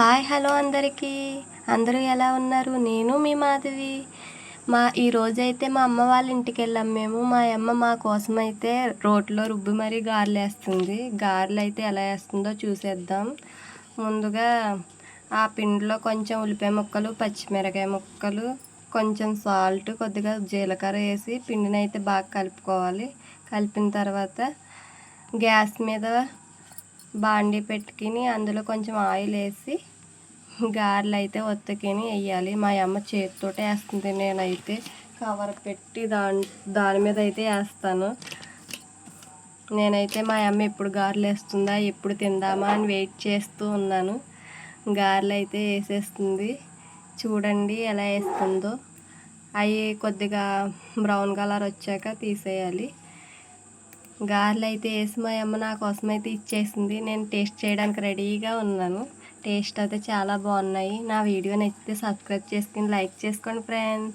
Hi hello అందరికీ. అందరూ ఎలా ఉన్నారు? నేను మీ మాధవి. ఈరోజైతే మా అమ్మ వాళ్ళ ఇంటికెళ్ళాం మేము. మా అమ్మ మా కోసమైతే రోట్లో రుబ్బి మరీ గారెలేస్తుంది. గారెలైతే ఎలా వేస్తుందో చూసేద్దాం. ముందుగా ఆ పిండిలో కొంచెం ఉల్లిపాయ ముక్కలు, పచ్చిమిరపకాయ ముక్కలు, కొంచెం సాల్ట్, కొద్దిగా జీలకర్ర వేసి పిండినైతే బాగా కలుపుకోవాలి. కలిపిన తర్వాత గ్యాస్ మీద బాండీ పెట్టుకుని అందులో కొంచెం ఆయిల్ వేసి గారెలు అయితే ఒత్తుకుని వేయాలి. మా అమ్మ చేతితోటే వేస్తుంది, నేనైతే కవర్ పెట్టి దాని మీద అయితే వేస్తాను. నేనైతే మా అమ్మ ఎప్పుడు గారెలు వేస్తుందా, ఎప్పుడు తిందామా అని వెయిట్ చేస్తూ ఉన్నాను. గారెలు అయితే వేసేస్తుంది. చూడండి ఎలా వేస్తుందో. అవి కొద్దిగా బ్రౌన్ కలర్ వచ్చాక తీసేయాలి. గారెలు అయితే వేసి మా అమ్మ నా కోసం అయితే ఇచ్చేసింది. నేను టేస్ట్ చేయడానికి రెడీగా ఉన్నాను. టేస్ట్ అయితే చాలా బాగున్నాయి. నా వీడియో నచ్చితే సబ్స్క్రైబ్ చేసుకుని లైక్ చేసుకోండి ఫ్రెండ్స్.